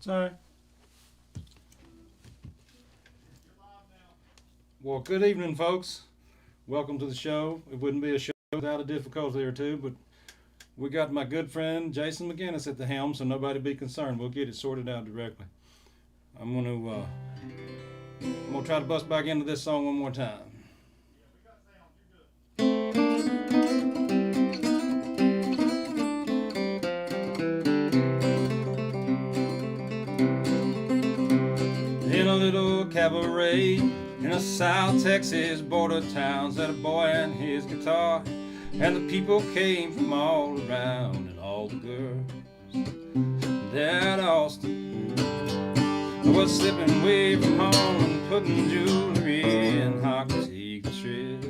Sorry. Well, good evening, folks. Welcome to the show. It wouldn't be a show without a difficulty or two, but we got my good friend Jason McGinnis at the helm, so nobody be concerned. We'll get it sorted out directly. I'm gonna try to bust back into this song one more time. In a little cabaret in a South Texas border town sat a boy and his guitar, and the people came from all around, and all the girls that Austin was slipping away from home and putting jewelry in hockey take a trip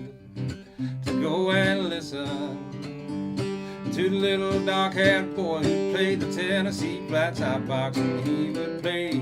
to go and listen to the little dark-haired boy who played the Tennessee flat top box, and he would play.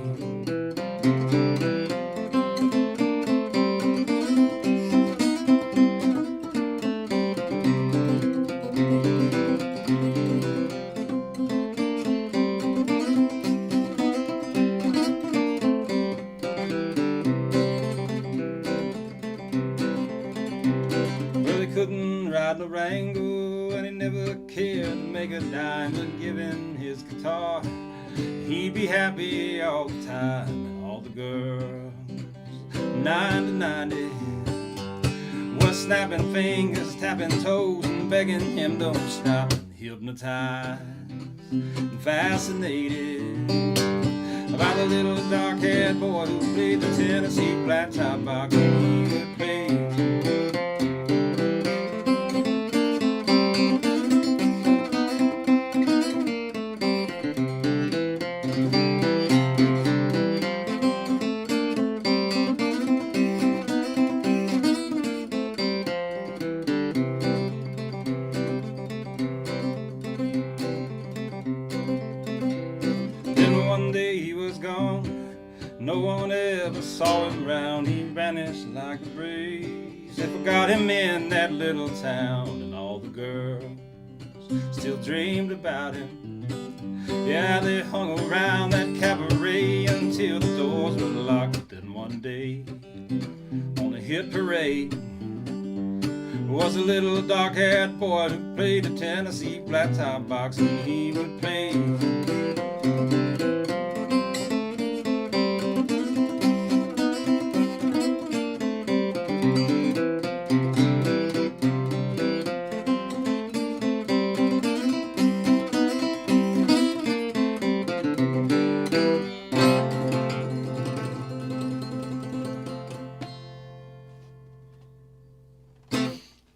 Couldn't ride no Rango, and he never cared to make a dime, but given his guitar, he'd be happy all the time. And all the girls, 9 to 90, was snapping fingers, tapping toes, and begging him don't stop. And hypnotized and fascinated by the little dark-haired boy who played the Tennessee flat top box, and he would play. One day he was gone, no one ever saw him round. He vanished like a breeze. They forgot him in that little town, and all the girls still dreamed about him. Yeah, they hung around that cabaret until the doors were locked. Then one day, on a hit parade, was a little dark-haired boy who played the Tennessee flat top box, and he would play.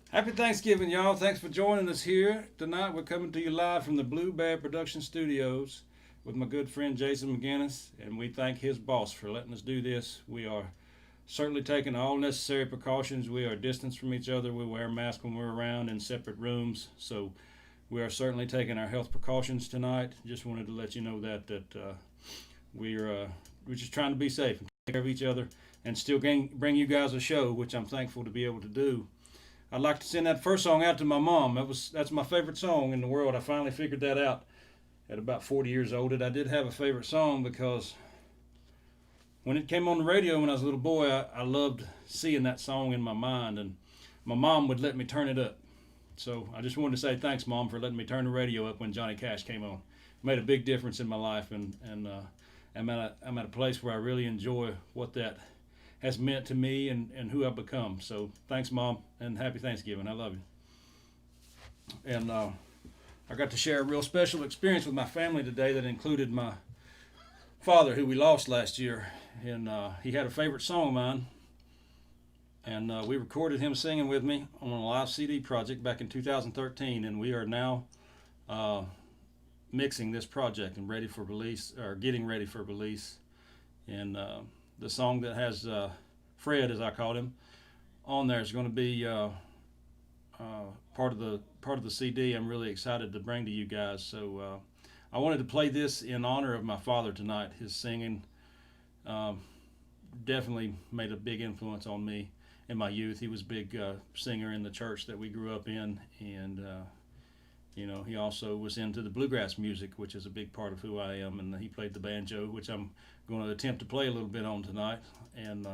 Happy Thanksgiving, y'all. Thanks for joining us here. Tonight we're coming to you live from the Blue Bear Production Studios with my good friend Jason McGinnis, and we thank his boss for letting us do this. We are certainly taking all necessary precautions. We are distanced from each other. We wear masks when we're around in separate rooms, so we are certainly taking our health precautions tonight. Just wanted to let you know that we're just trying to be safe and take care of each other and still bring you guys a show, which I'm thankful to be able to do. I'd like to send that first song out to my mom. That's my favorite song in the world. I finally figured that out at about 40 years old. I did have a favorite song because when it came on the radio when I was a little boy, I loved seeing that song in my mind, and my mom would let me turn it up. So I just wanted to say thanks, Mom, for letting me turn the radio up when Johnny Cash came on. It made a big difference in my life, and I'm at a place where I really enjoy what that has meant to me and who I've become. So thanks, Mom, and happy Thanksgiving. I love you. And I got to share a real special experience with my family today that included my father, who we lost last year. And he had a favorite song of mine, and we recorded him singing with me on a live CD project back in 2013, and we are now mixing this project and ready for release, or getting ready for release. And the song that has Fred, as I called him, on there is going to be part of the CD. I'm really excited to bring to you guys. So I wanted to play this in honor of my father tonight. His singing definitely made a big influence on me in my youth. He was a big singer in the church that we grew up in, and You know, he also was into the bluegrass music, which is a big part of who I am, and he played the banjo, which I'm going to attempt to play a little bit on tonight. And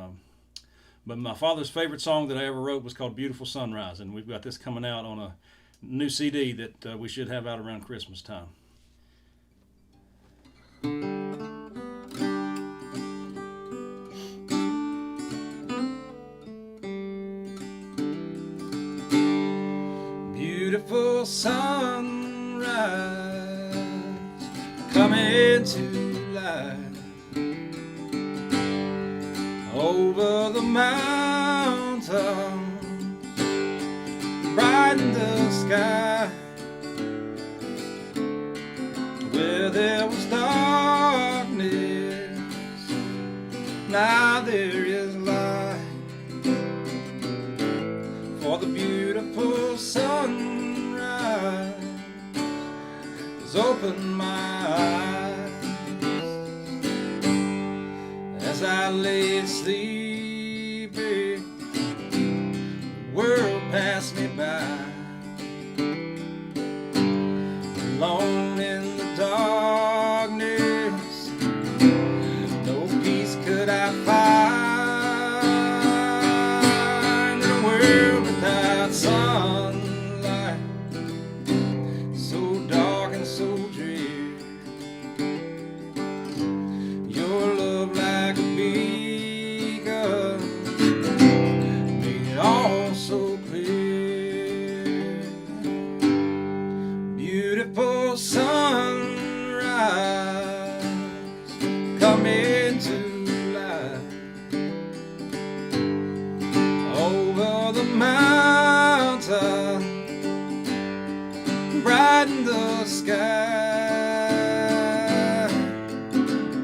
but my father's favorite song that I ever wrote was called "Beautiful Sunrise," and we've got this coming out on a new CD that we should have out around Christmas time. Beautiful sunrise coming to life over the mountains, bright in the sky, where there was darkness, now there is light. For the beautiful sunrise has opened my eyes as I lay sleeping. The world passed me by, alone in the darkness. No peace could I find in a world without sunlight, so dark and so drear. Your love like a beacon made it all so clear. Beautiful sunrise coming to life over the mountain, bright in the sky,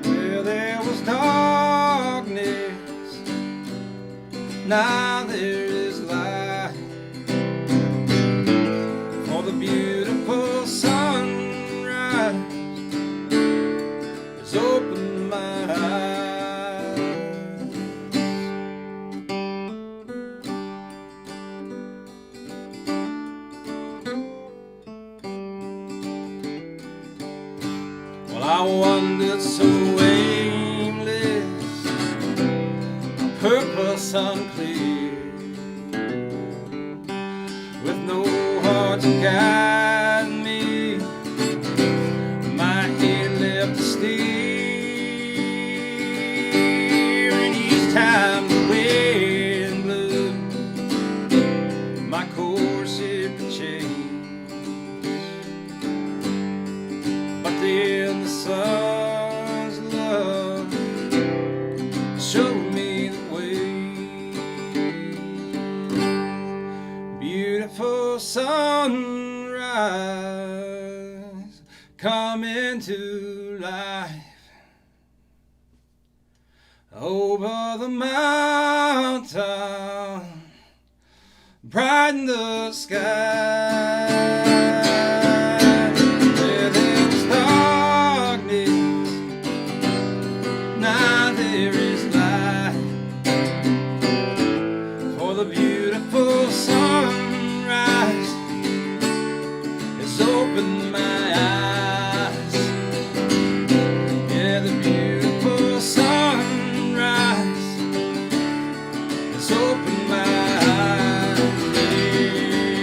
where there was darkness, now there is light. For the beautiful sunrise has opened my eyes. Well, I wandered so aimless, my purpose unclear, with no heart to guide me, my head left to steer. And each time the wind blew, my course it would change. But then the sun's love showed me the way. Beautiful sunrise coming to life over the mountain, bright in the sky, where there was darkness, now there is light. For the beautiful sunrise has opened my eyes. Yeah, the beautiful sunrise has opened my eyes.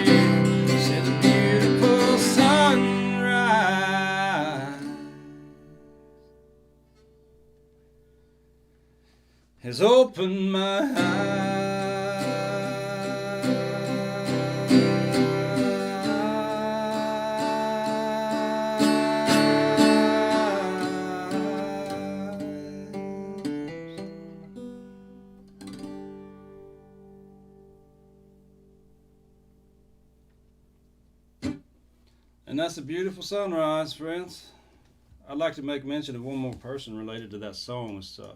Yeah, said the beautiful sunrise has opened my eyes. And that's a beautiful sunrise, friends. I'd like to make mention of one more person related to that song. It's a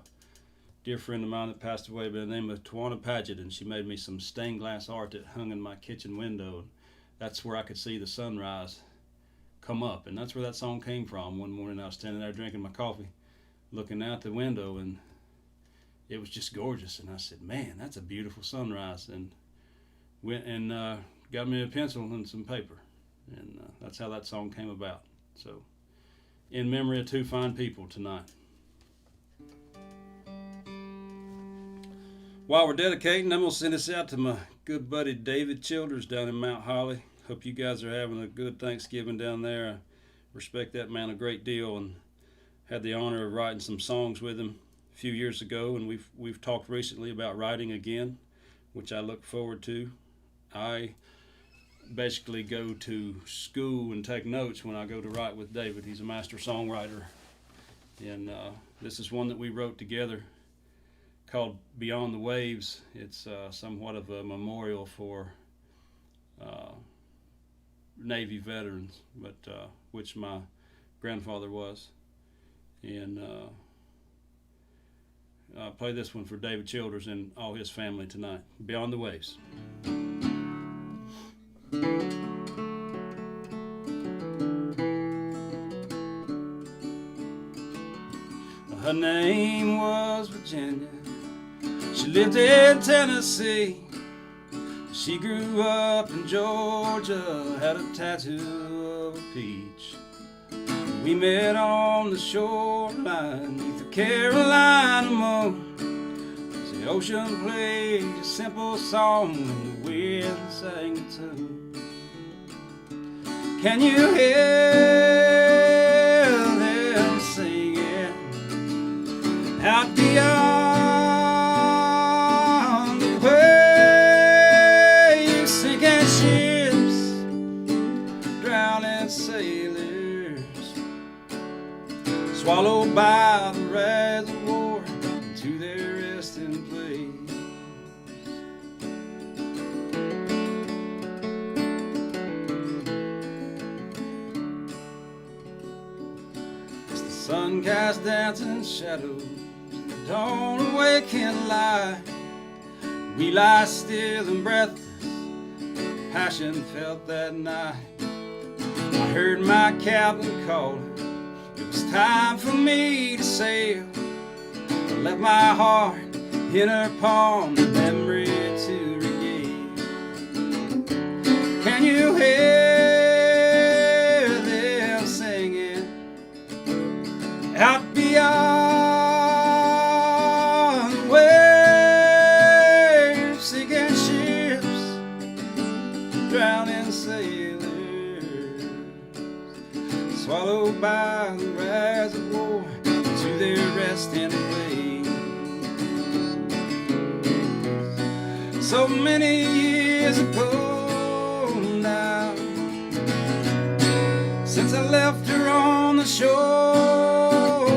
dear friend of mine that passed away by the name of Tawana Paget, and she made me some stained glass art that hung in my kitchen window. That's where I could see the sunrise come up, and that's where that song came from. One morning I was standing there drinking my coffee, looking out the window, and it was just gorgeous. And I said, man, that's a beautiful sunrise. And went and got me a pencil and some paper And that's how that song came about. So, in memory of two fine people tonight. While we're dedicating, I'm going to send this out to my good buddy David Childers down in Mount Holly. Hope you guys are having a good Thanksgiving down there. I respect that man a great deal and had the honor of writing some songs with him a few years ago, and we've talked recently about writing again, which I look forward to. I basically go to school and take notes when I go to write with David. He's a master songwriter, and this is one that we wrote together called Beyond the Waves. It's somewhat of a memorial for Navy veterans, but which my grandfather was. And I'll play this one for David Childers and all his family tonight. Beyond the Waves. Her name was Virginia. She lived in Tennessee. She grew up in Georgia, had a tattoo of a peach. We met on the shoreline beneath the Carolina moon. As the ocean played a simple song and the wind sang it too. Can you hear them singing out beyond the waves, sinking ships, drowning sailors, swallowed by the reservoir to their resting place? As the sun casts dancing shadows, dawn awaken light, we lie still and breathless, passion felt that night. I heard my captain calling, it was time for me to sail. I left my heart in her palm, the memory to regain. Can you hear them singing out beyond the waves, sinking ships, drowning sailors, swallowed by the reservoir to their resting place? So many years ago now, since I left her on the shore,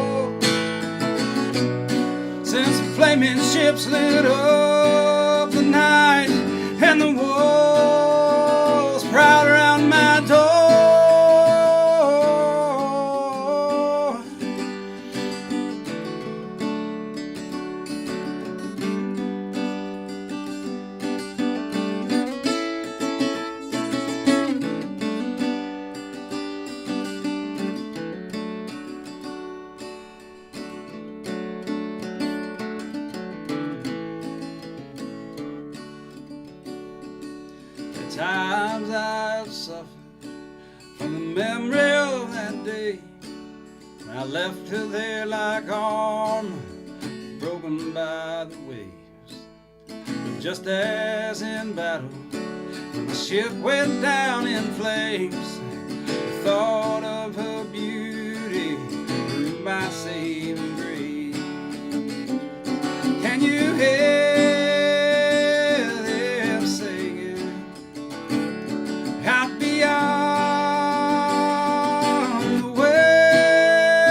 since the flaming ships lit up the night and the walls proud around my door. At times I've suffered from the memory of that day when I left her there like armor broken by the waves. But just as in battle, when the ship went down in flames, the thought of her beauty grew my saving grace. Can you hear them singing out beyond the waves,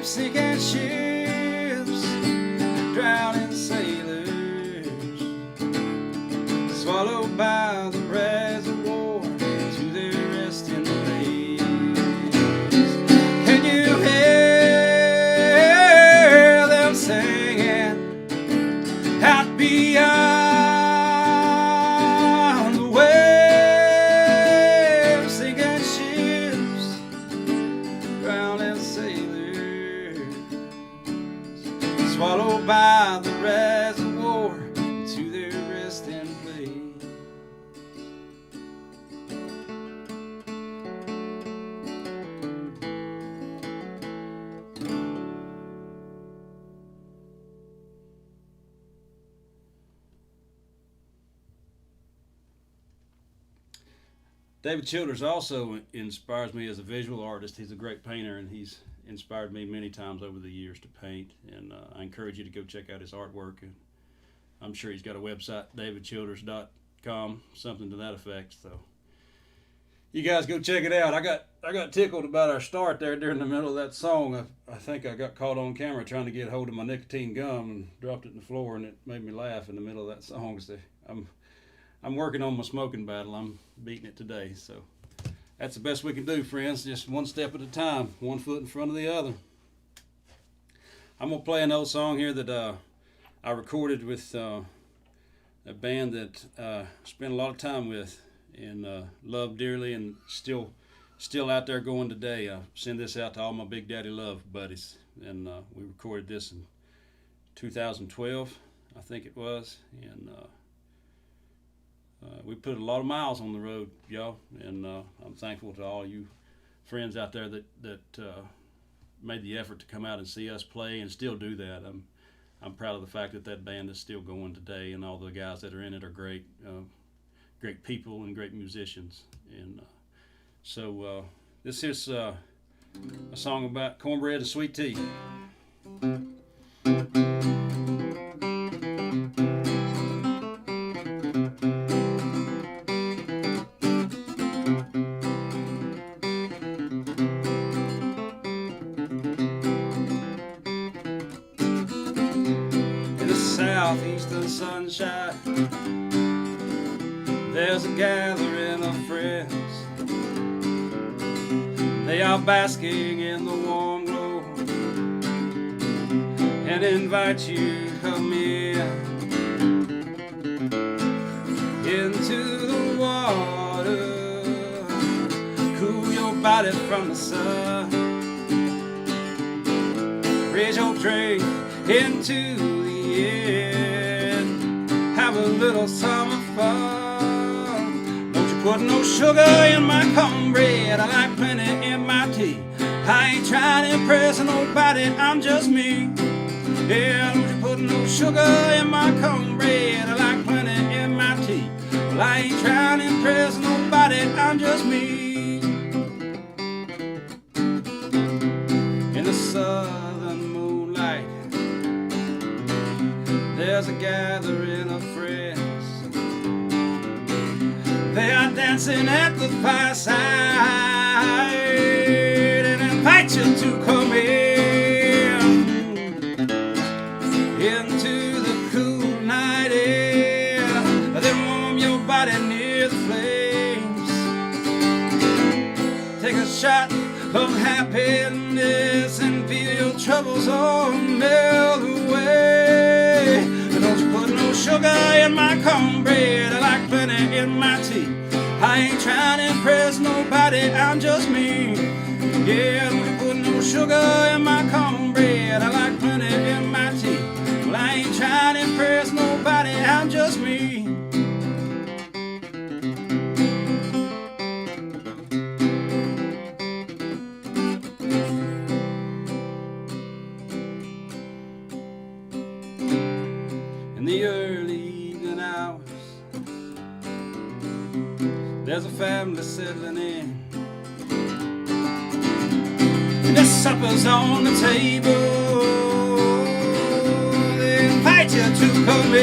sinking ships, drowning sailors, swallowed by the reservoir to their resting place? Can you hear them singing out beyond the waves, sinking ships, drowning sailors, swallowed by the reservoir to their resting place? David Childers also inspires me as a visual artist. He's a great painter, and he's inspired me many times over the years to paint. And I encourage you to go check out his artwork. And I'm sure he's got a website, davidchilders.com, something to that effect. So you guys go check it out. I got tickled about our start there during the middle of that song. I think I got caught on camera trying to get hold of my nicotine gum and dropped it on the floor, and it made me laugh in the middle of that song. So I'm working on my smoking battle. I'm beating it today. So that's the best we can do, friends. Just one step at a time, one foot in front of the other. I'm going to play an old song here that I recorded with a band that I spent a lot of time with and love dearly, and still out there going today. I send this out to all my Big Daddy Love buddies, and we recorded this in 2012, I think it was, and we put a lot of miles on the road, y'all, and I'm thankful to all you friends out there that made the effort to come out and see us play and still do that. I'm proud of the fact that band is still going today, and all the guys that are in it are great people and great musicians. And so this is a song about cornbread and sweet tea. Southeastern sunshine, there's a gathering of friends. They are basking in the warm glow and invite you to come into the water, cool your body from the sun, raise your drink into have a little summer fun. Don't you put no sugar in my cornbread, I like plenty in my tea. I ain't trying to impress nobody, I'm just me. Yeah, don't you put no sugar in my cornbread, I like plenty in my tea. Well, I ain't trying to impress nobody, I'm just me. In the southern moonlight, there's a gathering of friends. They are dancing at the fireside and invite you to come into the cool night air. Then warm your body near the flames. Take a shot of happiness and feel your troubles all melt away. Don't you put no sugar in my cornbread, I like plenty in my tea. I ain't trying to impress nobody, I'm just me. Yeah, don't you put no sugar in my cornbread, I like plenty in my tea. Well, I ain't trying to impress nobody, I'm just me. In the early evening hours, there's a family settling in, and the supper's on the table. They invite you to come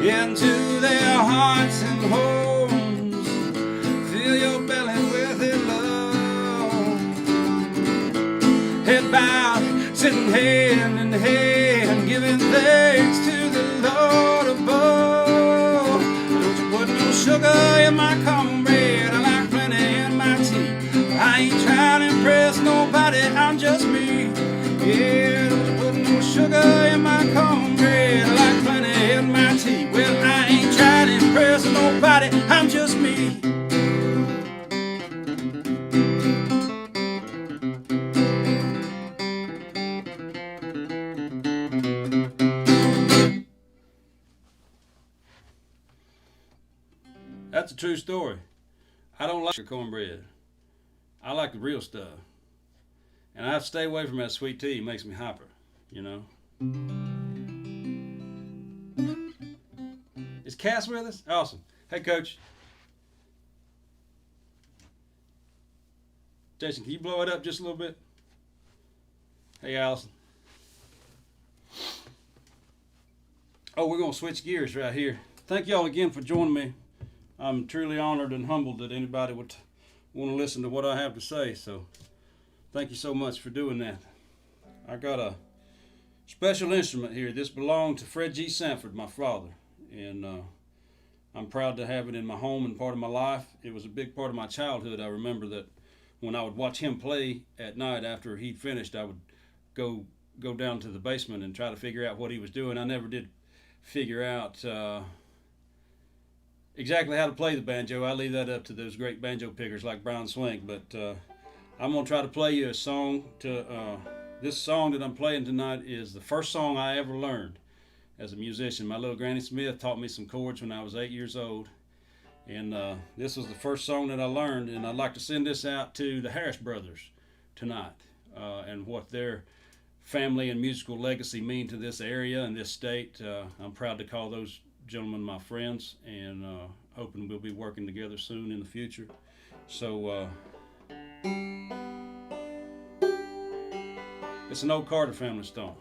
into their hearts and homes. Fill your belly with their love. Head bowed, sitting hand in hand, giving thanks to the Lord above. Don't you put no sugar in my cornbread, I like plenty in my tea. I ain't trying to impress nobody, I'm just me. Yeah, don't you put no sugar in my cornbread, I like plenty in my tea. Well, I ain't trying to impress nobody, I'm just me. That's a true story. I don't like your cornbread. I like the real stuff. And I have to stay away from that sweet tea. It makes me hyper, you know. Is Cass with us? Awesome. Hey, Coach. Jason, can you blow it up just a little bit? Hey, Allison. Oh, we're going to switch gears right here. Thank y'all again for joining me. I'm truly honored and humbled that anybody would want to listen to what I have to say. So thank you so much for doing that. I got a special instrument here. This belonged to Fred G. Sanford, my father. And I'm proud to have it in my home and part of my life. It was a big part of my childhood. I remember that when I would watch him play at night after he'd finished, I would go down to the basement and try to figure out what he was doing. I never did figure out exactly how to play the banjo. I leave that up to those great banjo pickers like Brian Swink. But I'm going to try to play you a song. This song that I'm playing tonight is the first song I ever learned as a musician. My little Granny Smith taught me some chords when I was 8 years old. And this was the first song that I learned. And I'd like to send this out to the Harris Brothers tonight and what their family and musical legacy mean to this area and this state. I'm proud to call those gentlemen my friends, and hoping we'll be working together soon in the future. So it's an old Carter family stone.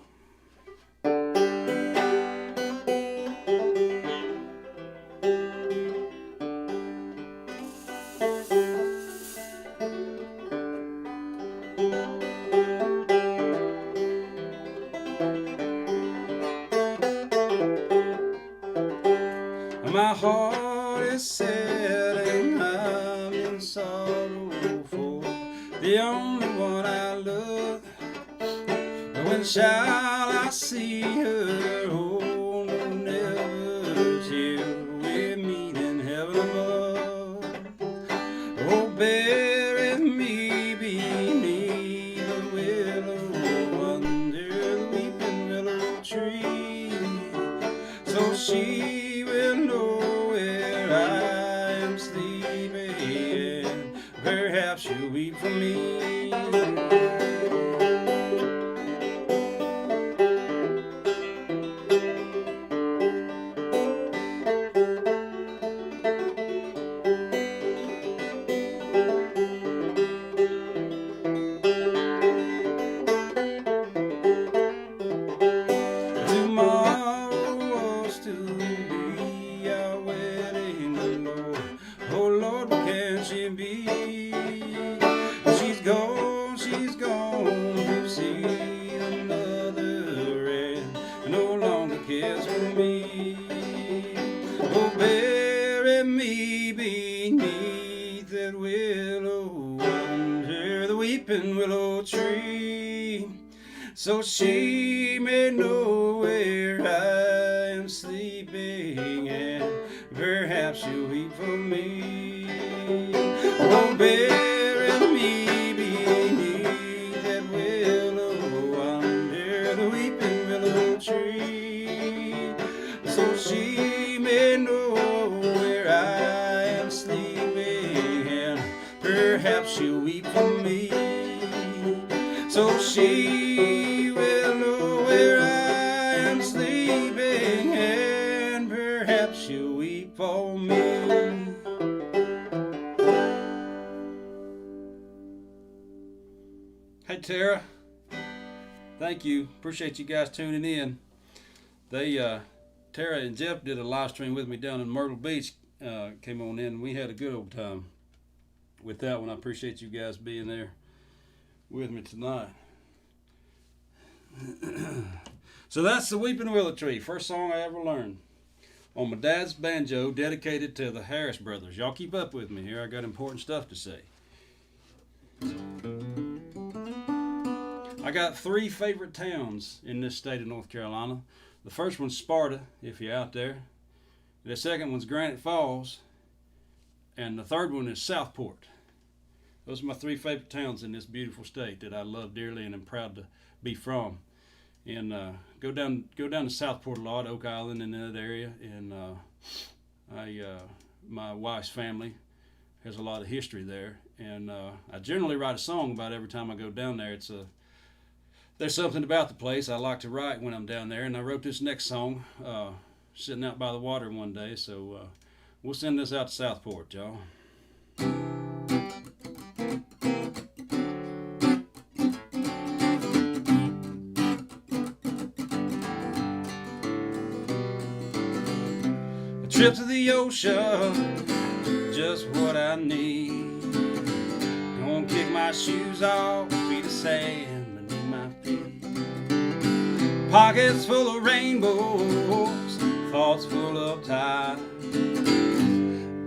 My heart is sad and I'm in sorrow for the only one I love. When shall I see her? Oh, no, never till we meet in heaven above. Oh, bury me beneath the willow under the weeping willow tree, so she will know where I am sleeping, and perhaps she'll weep for me. She's gone to see another and no longer cares for me. Oh, bury me beneath that willow under the weeping willow tree, so she may know where I am sleeping, and perhaps she'll weep for me. Oh, bury me beneath that willow under the weeping willow tree, so she may know where I am sleeping, and perhaps she'll weep for me. So she will know where I am sleeping, and perhaps she'll weep for me. Hey, Tara. Thank you. Appreciate you guys tuning in. Tara and Jeff did a live stream with me down in Myrtle Beach. Came on in. We had a good old time with that one. I appreciate you guys being there with me tonight. So that's the Weeping Willow Tree, first song I ever learned on my dad's banjo, dedicated to the Harris Brothers. Y'all keep up with me here. I got important stuff to say. I got 3 favorite towns in this state of North Carolina. The first one's Sparta, if you're out there. The second one's Granite Falls. And the third one is Southport. Those are my 3 favorite towns in this beautiful state that I love dearly and am proud to be from. And go down to Southport a lot, Oak Island and that area. And my wife's family has a lot of history there. And I generally write a song about every time I go down there. There's something about the place I like to write when I'm down there. And I wrote this next song sitting out by the water one day. So We'll send this out to Southport, y'all. A trip to the ocean, just what I need. Gonna kick my shoes off, feet of sand beneath my feet. Pockets full of rainbows, thoughts full of tide.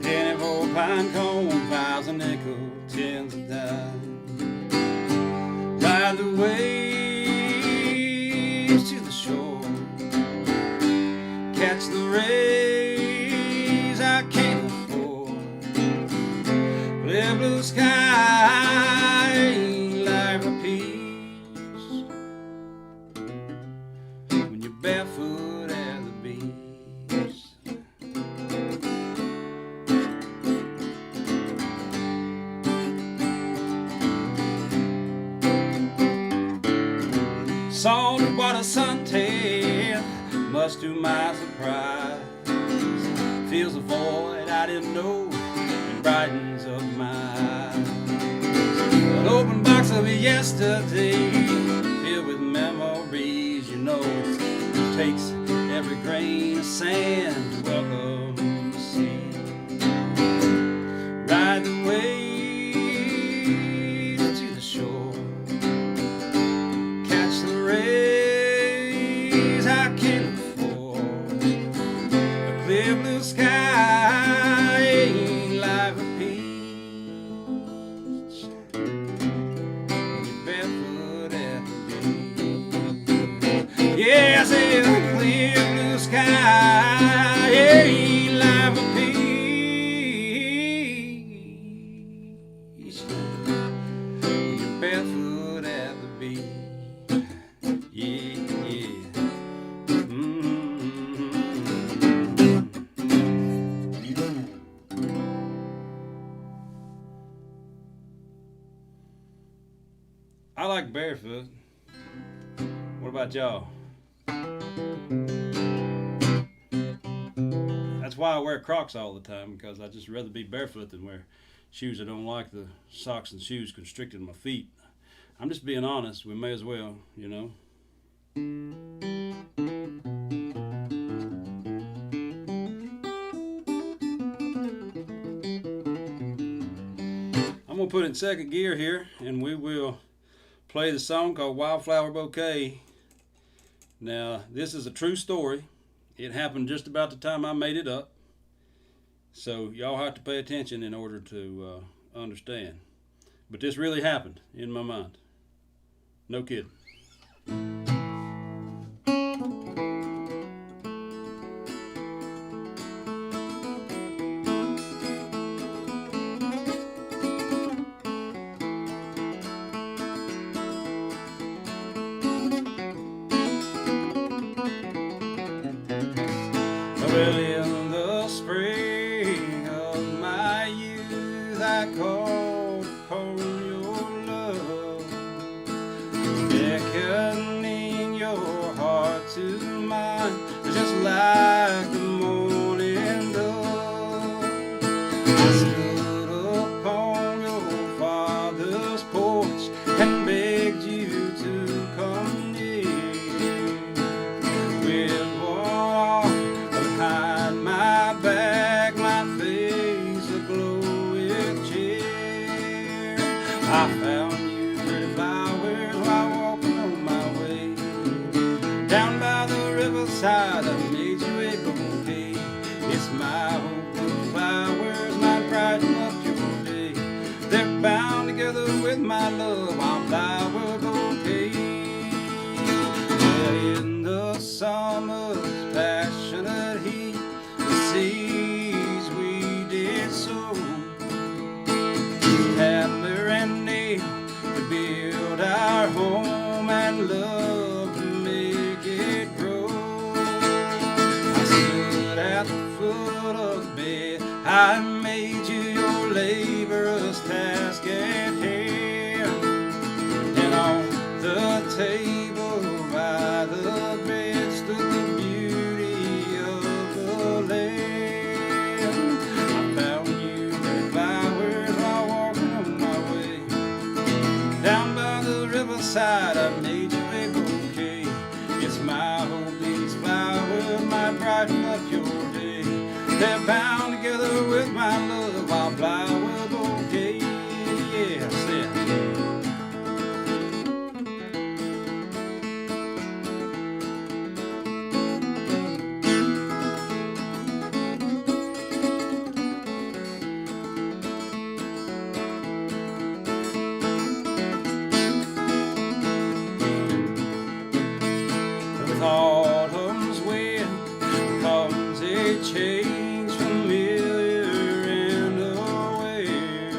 Penny for a pine cone, 5 a nickel, 10s a dime. Ride the waves to the shore, catch the rays I can't afford. Clear blue sky, life of peace, when you're barefoot at the beach. Salted water suntan, much to my surprise, fills a void I didn't know and brightens up my eyes. An open box of yesterday, filled with memories. You know it takes every grain of sand to welcome the sea. Ride the waves to the shore, catch the rays I can't afford. A clear blue sky, life of peace, you're barefoot at the beach. Yeah, I said a clear blue sky, life of peace, you're barefoot at the beach. I like barefoot. What about y'all? That's why I wear Crocs all the time, because I just rather be barefoot than wear shoes I don't like. The socks and shoes constricting my feet. I'm just being honest. We may as well, you know. I'm gonna put it in second gear here, and we will play the song called Wildflower Bouquet. Now, this is a true story. It happened just about the time I made it up. So y'all have to pay attention in order to understand. But this really happened in my mind. No kidding. Well, in the spring of my youth, I called upon your love, beckoning your heart to mine, just like the morning dove. I stood upon your father's porch and begged you to come near. With one arm behind my back, my face aglow with cheer, I found you pretty flowers while walking on my way. Down by the riverside, I made you a bouquet. It's my hope the flowers might brighten up your day. They're bound together with my love, wildflower bouquet. Yeah, in the summer's passionate heat, the seeds we did sow, hammer and nail to build our home, and love to make it grow. I stood at the foot of the bed, I made you your laborer's task at hand, and on the table by the bed stood the beauty of the land. riverside, I made you a bouquet. It's my hope these flowers might brighten up your day. They're bound together with my love, our flower bouquet. Yeah, I said. With autumn's wind comes a change, familiar and aware.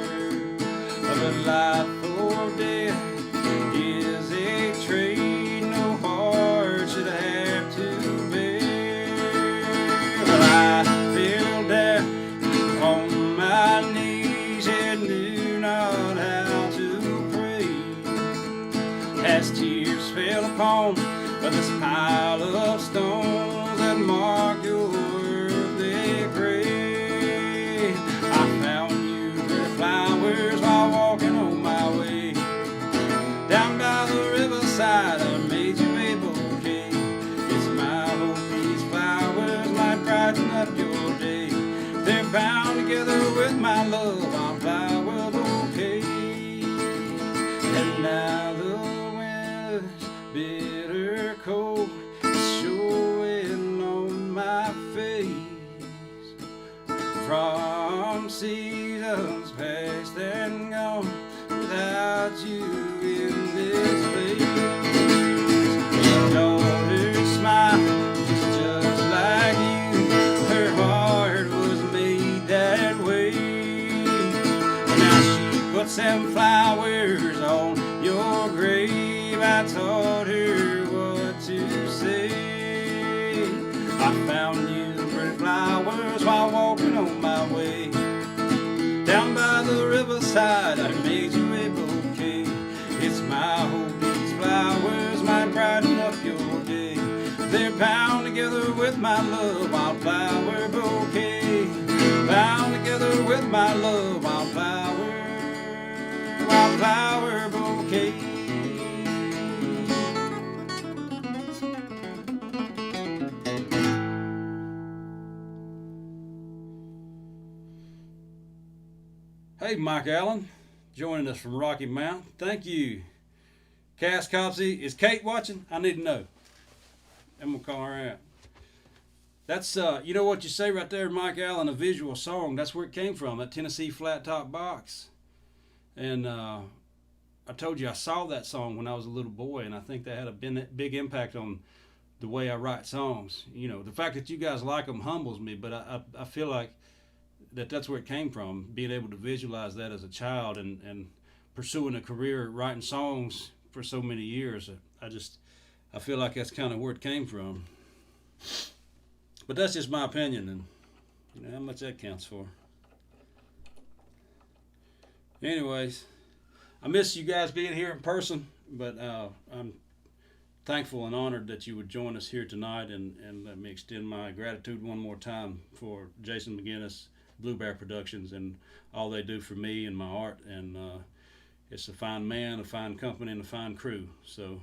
But life or death is a trade no heart should have to bear. Well, I fell down on my knees and knew not how to pray as tears fell upon this pile of stones that mark your earthly grave. I found you pretty flowers while walking on my way. Down by the riverside, I made you a bouquet. It's my hope these flowers might brighten up your day. They're bound together with my love, our flower bouquet. And now the winter's bitter cold is showing on my face from seasons past and gone without you in this place. Your daughter's smile is just like you, her heart was made that way. Now she puts them flowers on your grave. I taught her what to say. I found you pretty flowers while walking on my way. Down by the riverside, I made you a bouquet. It's my hope these flowers might brighten up your day. They're bound together with my love, our flower bouquet. Bound together with my love, our flower bouquet. Hey, Mike Allen, joining us from Rocky Mount. Thank you. Cass Copsey, is Kate watching? I need to know. I'm gonna call her out. That's you know what you say right there, Mike Allen, a visual song. That's where it came from, that Tennessee flat top box. And I told you I saw that song when I was a little boy, and I think that had a big impact on the way I write songs. You know, the fact that you guys like them humbles me, but I feel like that's where it came from, being able to visualize that as a child and pursuing a career writing songs for so many years. I feel like that's kind of where it came from. But that's just my opinion, and you know how much that counts for. Anyways, I miss you guys being here in person, but I'm thankful and honored that you would join us here tonight, and let me extend my gratitude one more time for Jason McGinnis, Blue Bear Productions, and all they do for me and my art. And it's a fine man, a fine company, and a fine crew. So,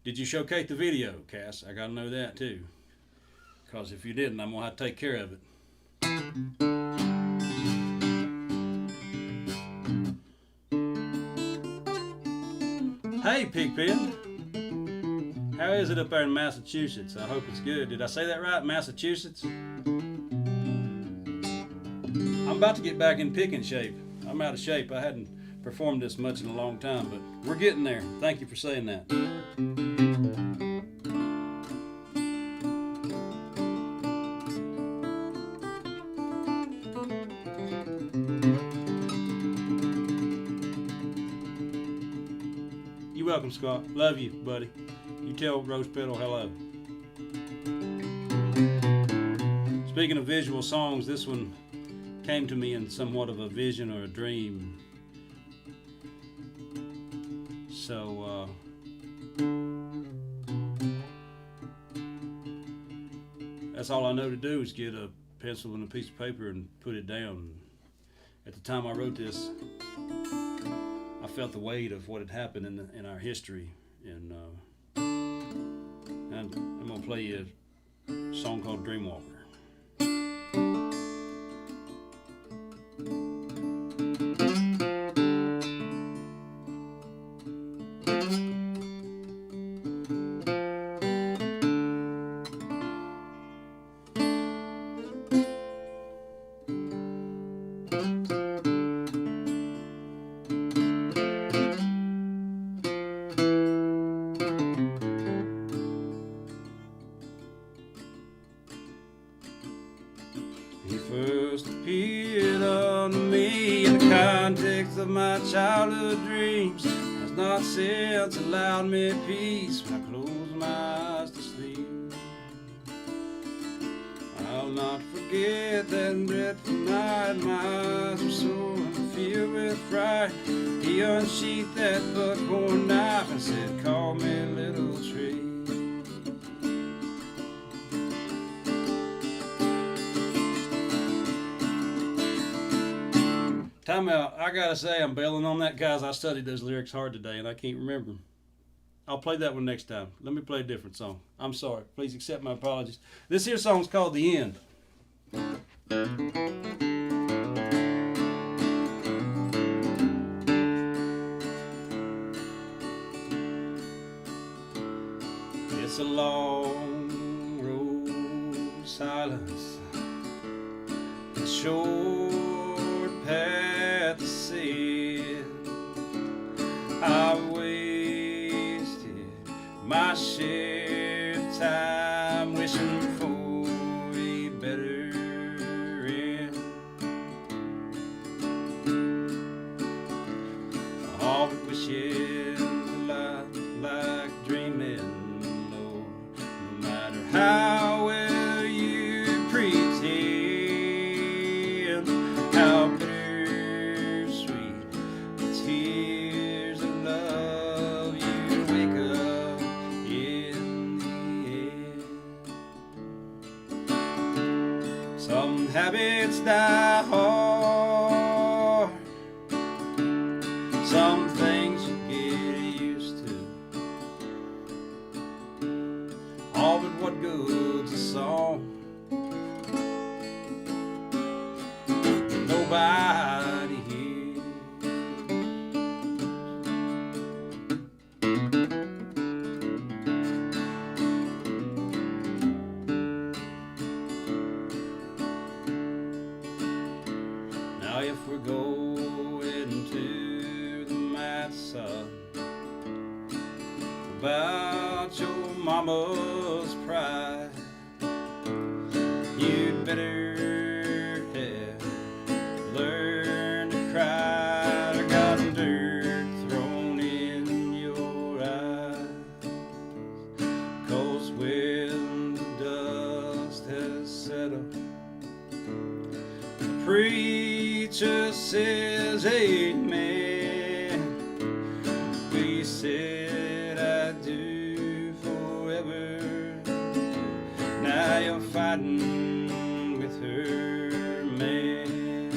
did you showcase the video, Cass? I gotta know that too, because if you didn't, I'm gonna have to take care of it. Hey, Pigpen. How is it up there in Massachusetts? I hope it's good. Did I say that right? Massachusetts? I'm about to get back in picking shape. I'm out of shape. I hadn't performed this much in a long time, but we're getting there. Thank you for saying that. You're welcome, Scott. Love you, buddy. You tell Rose Petal hello. Speaking of visual songs, this one came to me in somewhat of a vision or a dream. So, that's all I know to do is get a pencil and a piece of paper and put it down. At the time I wrote this, I felt the weight of what had happened in our history, and I'm gonna play you a song called Dreamwalker. He first appeared unto me in the context of my childhood dreams. Has not since allowed me peace when I close my eyes to sleep. I'll not forget that dreadful night. My eyes were sore and filled with fright. He unsheathed that buckhorn knife and said, "Call me little tree." Time out. I gotta say, I'm bailing on that, guys. I studied those lyrics hard today and I can't remember them. I'll play that one next time. Let me play a different song. I'm sorry. Please accept my apologies. This here song's called The End. It's a long road of silence, a short path to sin. I wasted my share of time wishing for a better end. All but wishing like dreaming, Lord. No matter how well you pretend, how bittersweet the tears of love, you wake up in the end. Some habits die hard, some things you get used to. All but what good's a song? Nobody here. Now if we're going to the mat, son, about your mama's pride, you'd better have learned to cry or gotten dirt thrown in your eyes. 'Cause when the dust has settled, the preacher says amen. We said I do forever. Now you're fighting with her man.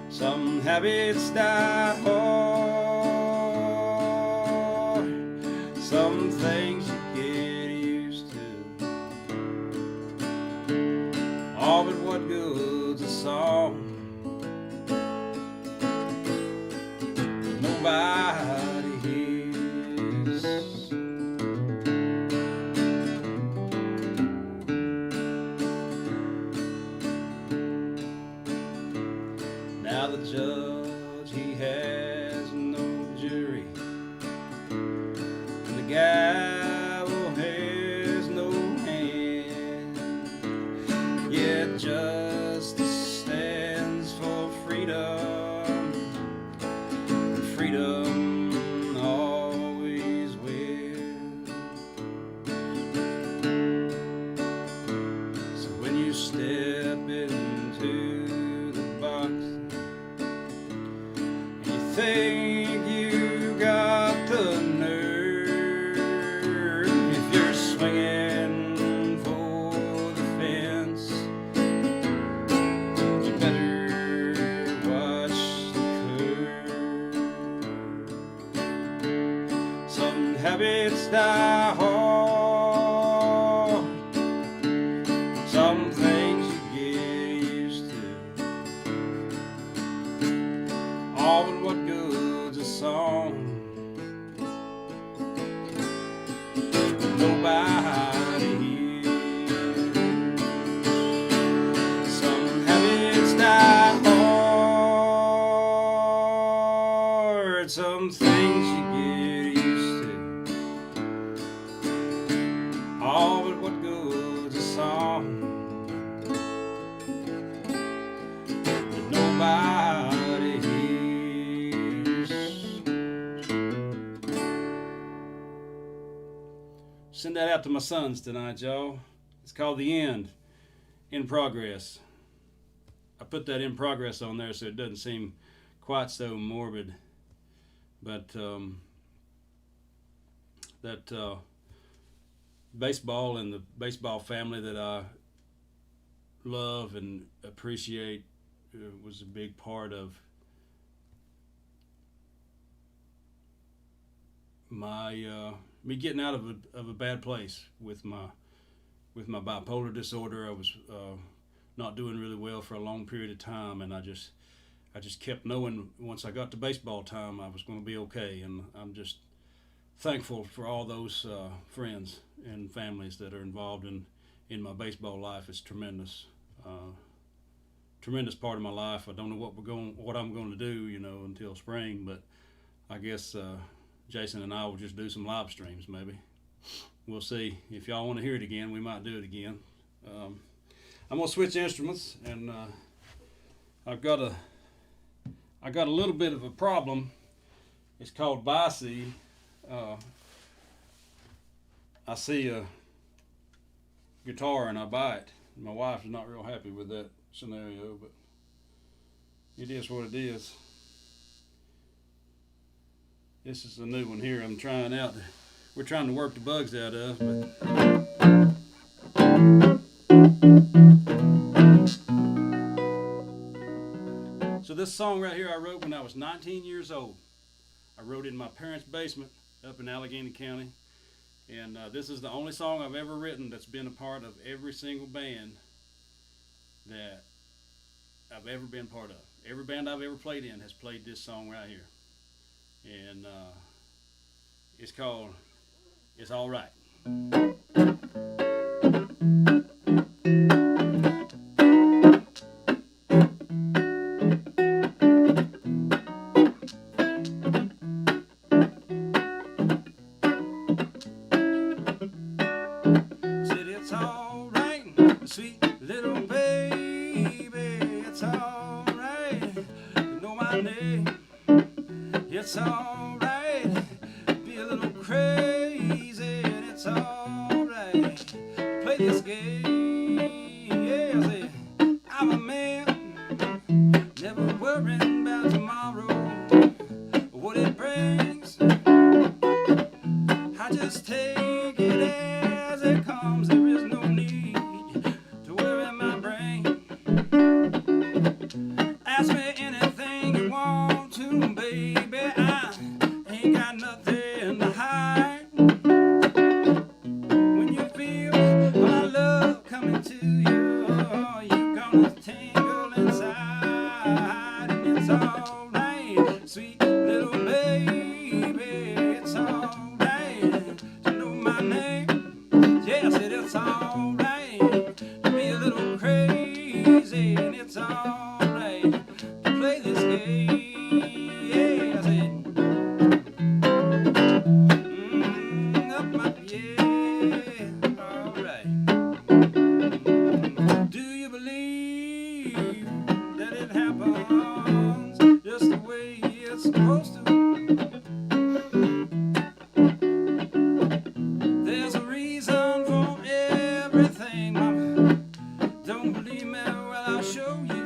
Some habits die hard, some things you get used to. All but what good's a song? Nobody hears. Now the judge, he has no jury, and the gavel has no hand. Yet justice stands for freedom, and freedom always wins. So when you step into the box, you think you got the nerve. If you're swinging for the fence, you better habits die hard. Some things you get used to. All but what good's a song. Nobody here. Some habits die hard. Some things you get used to. All but what good's a song. But nobody hears. Send that out to my sons tonight, y'all. It's called The End, In Progress. I put that in progress on there so it doesn't seem quite so morbid. But that baseball and the baseball family that I love and appreciate was a big part of my me getting out of a bad place with my bipolar disorder. I was not doing really well for a long period of time, and I just kept knowing once I got to baseball time I was going to be okay. And I'm just thankful for all those friends and families that are involved in my baseball life. It's tremendous part of my life. I don't know what I'm going to do, until spring, but I guess Jason and I will just do some live streams maybe. We'll see. If y'all want to hear it again, we might do it again. I'm gonna switch instruments, and I got a little bit of a problem. It's called Bicey. I see a guitar and I buy it. My wife is not real happy with that scenario, but it is what it is. This is a new one here I'm trying out. We're trying to work the bugs out of, but so this song right here I wrote when I was 19 years old. I wrote it in my parents' basement up in Allegheny County. And this is the only song I've ever written that's been a part of every single band that I've ever been part of. Every band I've ever played in has played this song right here. And it's called It's All Right. Sweet little baby, it's alright. You know my name. It's alright. Be a little crazy, and it's alright. Play this game. Yeah, I say, I'm a man, never worrying about tomorrow, what it brings. I just take it as it comes. There is no need to worry my brain. Ask me anything you want to, baby. I ain't got nothing to hide. When you feel my love coming to you, you're gonna tingle inside. And it's alright, sweet little baby, it's alright to know my name. Yes, it's alright to be a little crazy, and it's alright to play this game. Yeah, I said, up my, yeah, alright. Do you believe that it happens just the way it's supposed to? There's a reason for everything, Mama. Don't believe me? Well, I'll show you.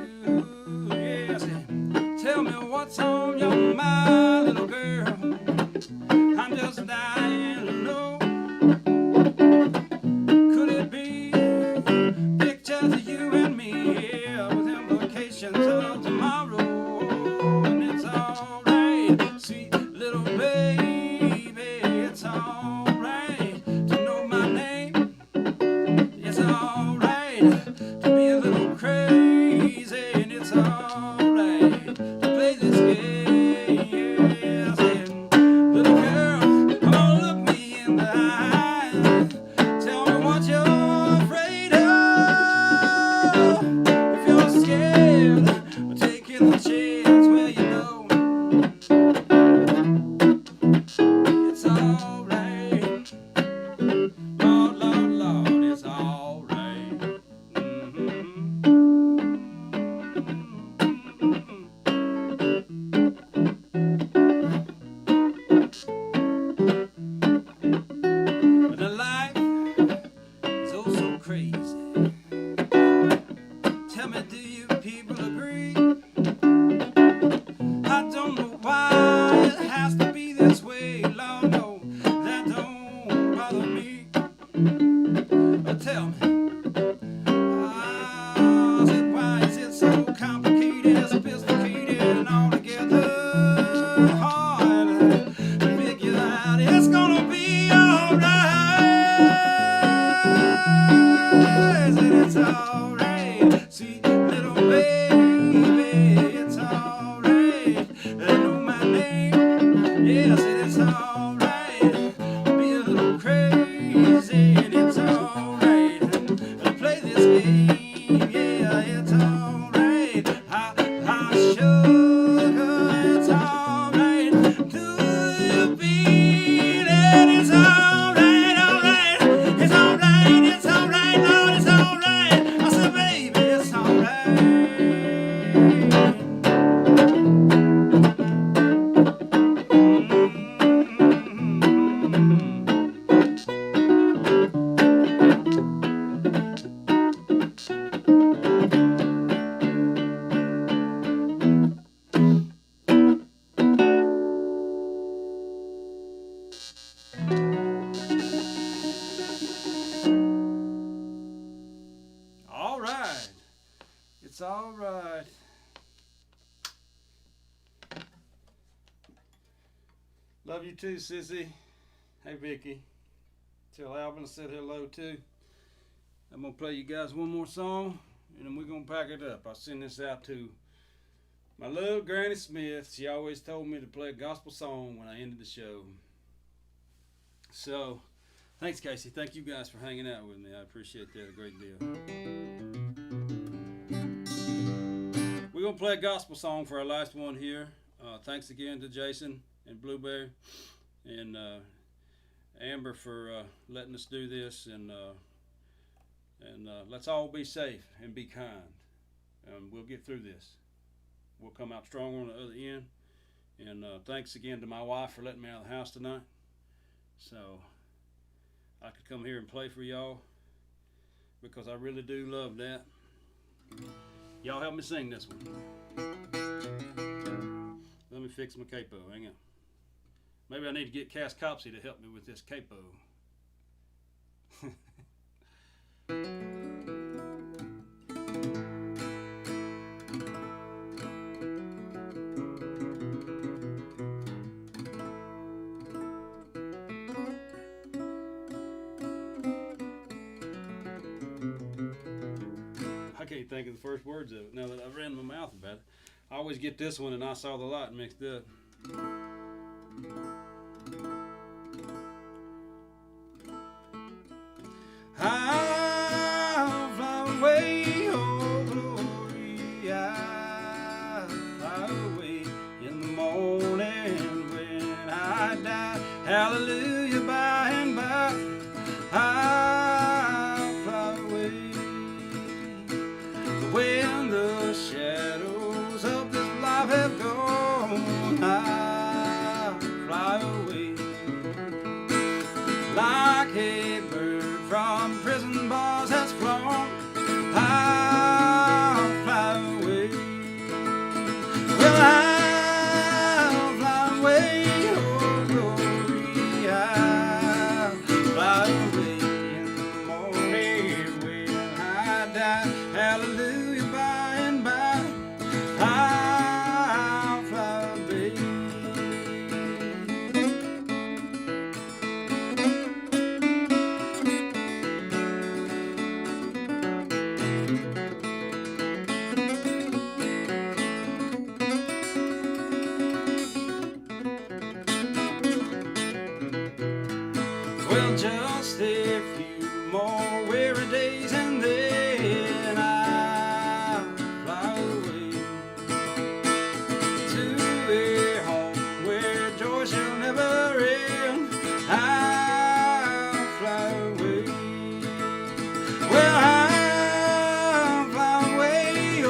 Yes, tell me what's on your mind, little girl. I'm just dying to know. Could it be pictures of you and me, yeah, with implications of tomorrow? And it's alright, sweet little baby, it's alright. working all together hard to figure out it's gonna be alright. Said it's alright, sweet little baby, it's alright. I know my name, yeah, said it's alright. Be a little crazy, and it's alright. Play this game, yeah, it's alright. I sugar, it's alright. Do you feel it? It's alright, alright. It's alright, it's alright, Lord, it's alright. I said, baby, it's alright. All right. It's all right. Love you too, Sissy. Hey, Vicky. Tell Alvin I said hello too. I'm going to play you guys one more song, and then we're going to pack it up. I'll send this out to my little Granny Smith. She always told me to play a gospel song when I ended the show. So, thanks, Casey. Thank you guys for hanging out with me. I appreciate that a great deal. We're going to play a gospel song for our last one here. Thanks again to Jason and Blueberry and Amber for letting us do this. And let's all be safe and be kind. We'll get through this. We'll come out stronger on the other end. And thanks again to my wife for letting me out of the house tonight. So I could come here and play for y'all because I really do love that. Y'all help me sing this one. Let me fix my capo. Hang on. Maybe I need to get Cass Copsey to help me with this capo. I can't think of the first words of it now that I've ran my mouth about it. I always get this one and I Saw the Light mixed up. I'll fly away, oh glory, I'll fly away in the morning when I die. Hallelujah, by and by, I'll fly away. When the shadows of this life have gone, I'll fly away like a bird from prison bars has flown. I'll fly away. Well, I'll fly away, oh glory, I'll fly away in the morning when I die. Hallelujah, by and by, I'll fly away. Well, just a few more weary days and then I'll fly away to a home where joy shall never end. I'll fly away. Well, I'll fly away, oh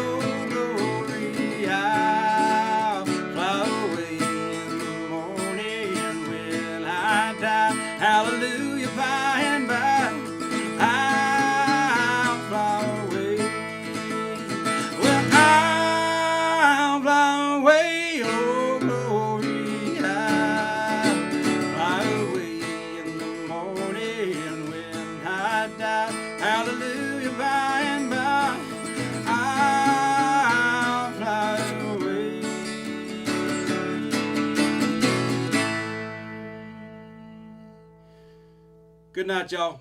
glory, I'll fly away in the morning when I die. Hallelujah, by and by, I'll fly away. Well, I'll fly away, oh glory, I'll fly away in the morning when I die. Hallelujah, by and by, I'll fly away. Good night, y'all.